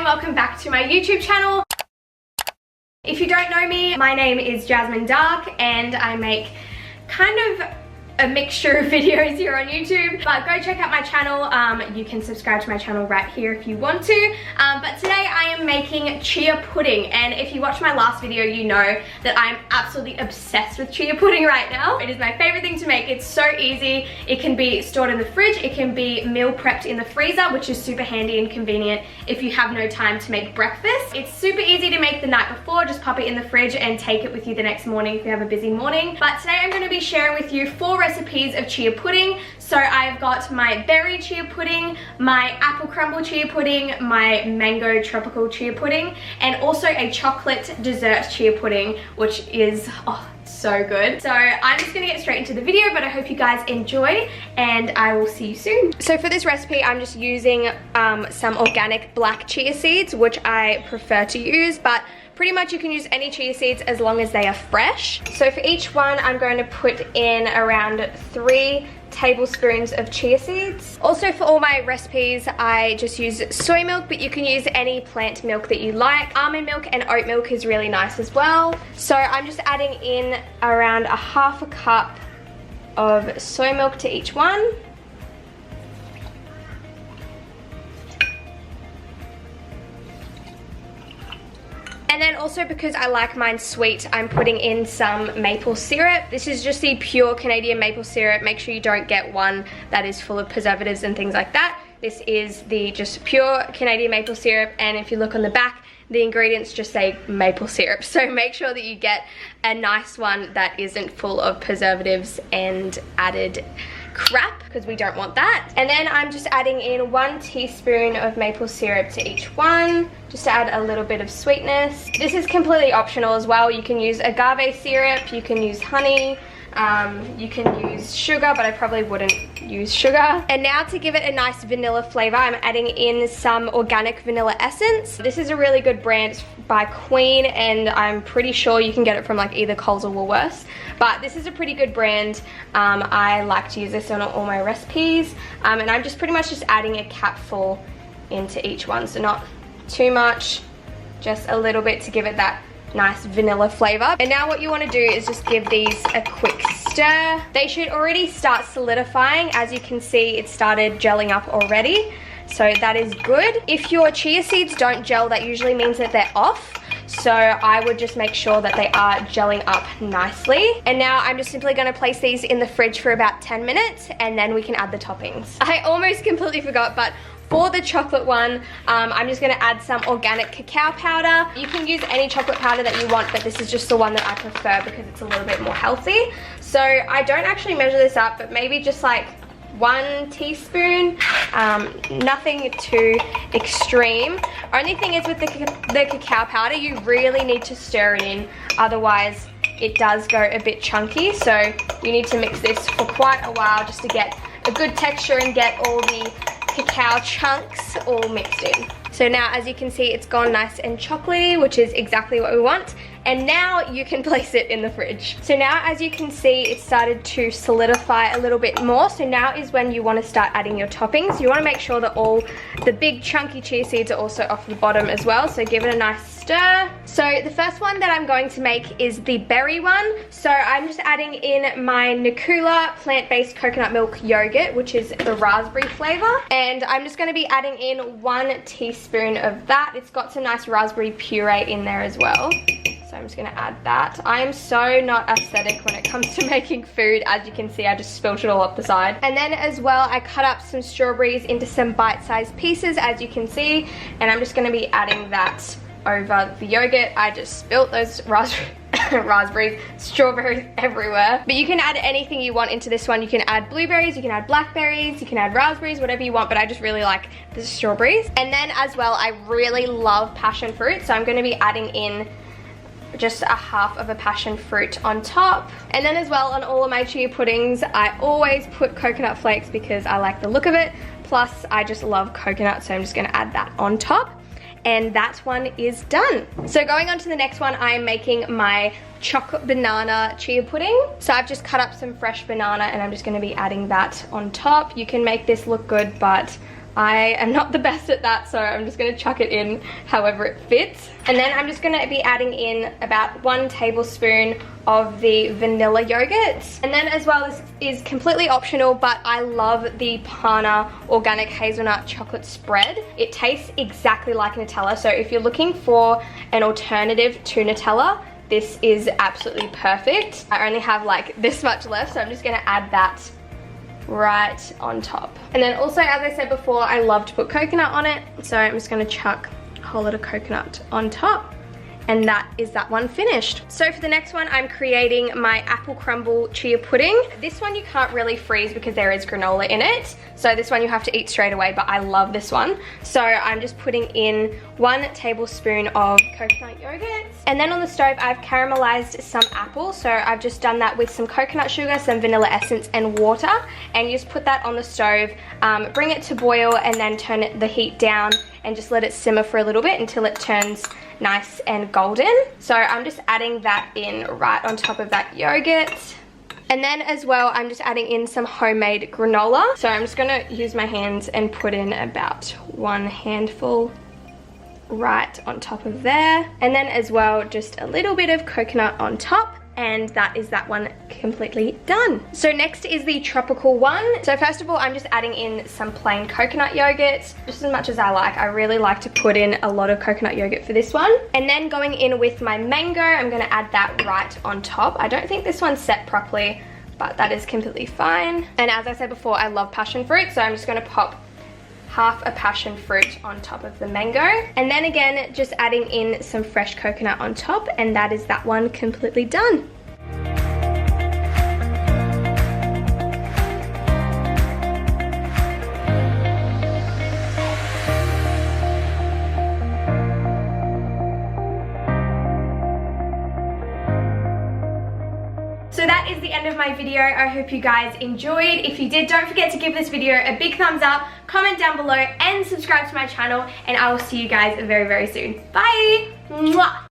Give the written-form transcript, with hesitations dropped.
welcome back to my YouTube channel. If you don't know me, my name is Jasmine Dark and I make kind of a mixture of videos here on YouTube, but go check out my channel. You can subscribe to my channel right here if you want to, but today I am making chia pudding, and if you watched my last video you know that I'm absolutely obsessed with chia pudding right now. It is my favorite thing to make. It's so easy. It can be stored in the fridge, it can be meal prepped in the freezer, which is super handy and convenient if you have no time to make breakfast. It's super easy to make the night before. Just pop it in the fridge and take it with you the next morning if you have a busy morning. But today I'm going to be sharing with you 4 recipes of chia pudding. So I've got my berry chia pudding, my apple crumble chia pudding, my mango tropical chia pudding, and also a chocolate dessert chia pudding, which is so good. So I'm just gonna get straight into the video, but I hope you guys enjoy and I will see you soon. So for this recipe I'm just using some organic black chia seeds, which I prefer to use, but pretty much you can use any chia seeds as long as they are fresh. So for each one I'm going to put in around 3 tablespoons of chia seeds. Also for all my recipes I just use soy milk, but you can use any plant milk that you like. Almond milk and oat milk is really nice as well. So I'm just adding in around 1/2 cup of soy milk to each one. And then also, because I like mine sweet, I'm putting in some maple syrup. This is just the pure Canadian maple syrup. Make sure you don't get one that is full of preservatives and things like that. This is the just pure Canadian maple syrup, and if you look on the back, the ingredients just say maple syrup. So make sure that you get a nice one that isn't full of preservatives and added crap, because we don't want that. And then I'm just adding in 1 teaspoon of maple syrup to each one, just to add a little bit of sweetness. This is completely optional as well. You can use agave syrup, you can use honey, you can use sugar, but I probably wouldn't use sugar. And now to give it a nice vanilla flavor, I'm adding in some organic vanilla essence. This is a really good brand. It's by Queen, and I'm pretty sure you can get it from like either Coles or Woolworths. But this is a pretty good brand. I like to use this on all my recipes. And I'm just pretty much just adding a capful into each one. So not too much, just a little bit to give it that nice vanilla flavor. And now what you want to do is just give these a quick stir. They should already start solidifying. As you can see, it started gelling up already, so that is good. If your chia seeds don't gel, that usually means that they're off, so I would just make sure that they are gelling up nicely. And now I'm just simply going to place these in the fridge for about 10 minutes and then we can add the toppings. I almost completely forgot, but for the chocolate one, I'm just going to add some organic cacao powder. You can use any chocolate powder that you want, but this is just the one that I prefer because it's a little bit more healthy. So I don't actually measure this up, but maybe just like 1 teaspoon, nothing too extreme. Only thing is with the cacao powder, you really need to stir it in, otherwise it does go a bit chunky. So you need to mix this for quite a while just to get a good texture and get all the cacao chunks all mixed in. So now, as you can see, it's gone nice and chocolatey, which is exactly what we want. And now you can place it in the fridge. So now, as you can see, it started to solidify a little bit more. So now is when you want to start adding your toppings. You want to make sure that all the big chunky chia seeds are also off the bottom as well. So give it a nice stir. So the first one that I'm going to make is the berry one. So I'm just adding in my Nakula plant-based coconut milk yogurt, which is the raspberry flavor. And I'm just going to be adding in 1 teaspoon of that. It's got some nice raspberry puree in there as well. So I'm just going to add that. I am so not aesthetic when it comes to making food. As you can see, I just spilled it all up the side. And then as well, I cut up some strawberries into some bite-sized pieces, as you can see. And I'm just going to be adding that over the yogurt. I just spilt those raspberries, strawberries everywhere. But you can add anything you want into this one. You can add blueberries, you can add blackberries, you can add raspberries, whatever you want, but I just really like the strawberries. And then as well, I really love passion fruit, so I'm going to be adding in just 1/2 of a passion fruit on top. And then as well, on all of my chia puddings, I always put coconut flakes because I like the look of it. Plus, I just love coconut, so I'm just going to add that on top. And that one is done. So going on to the next one, I'm making my chocolate banana chia pudding. So I've just cut up some fresh banana and I'm just going to be adding that on top. You can make this look good, but I am not the best at that, so I'm just gonna chuck it in however it fits. And then I'm just gonna be adding in about 1 tablespoon of the vanilla yogurt. And then as well, this is completely optional, but I love the Pana organic hazelnut chocolate spread. It tastes exactly like Nutella, so if you're looking for an alternative to Nutella, this is absolutely perfect. I only have like this much left, so I'm just gonna add that right on top. And then also, as I said before, I love to put coconut on it, so I'm just gonna chuck a whole lot of coconut on top. And that is that one finished. So for the next one, I'm creating my apple crumble chia pudding. This one you can't really freeze because there is granola in it. So this one you have to eat straight away, but I love this one. So I'm just putting in 1 tablespoon of coconut yogurt. And then on the stove, I've caramelized some apple. So I've just done that with some coconut sugar, some vanilla essence and water. And you just put that on the stove, bring it to boil, and then turn the heat down and just let it simmer for a little bit until it turns nice and golden. So I'm just adding that in right on top of that yogurt. And then as well, I'm just adding in some homemade granola. So I'm just gonna use my hands and put in about 1 handful right on top of there. And then as well, just a little bit of coconut on top. And that is that one completely done. So next is the tropical one. So first of all, I'm just adding in some plain coconut yogurt, just as much as I like. I really like to put in a lot of coconut yogurt for this one. And then going in with my mango, I'm gonna add that right on top. I don't think this one's set properly, but that is completely fine. And as I said before, I love passion fruit, so I'm just gonna pop half a passion fruit on top of the mango. And then again, just adding in some fresh coconut on top, and that is that one completely done. So that is the end of my video. I hope you guys enjoyed. If you did, don't forget to give this video a big thumbs up, comment down below, and subscribe to my channel, and I will see you guys very, very soon. Bye! Mwah!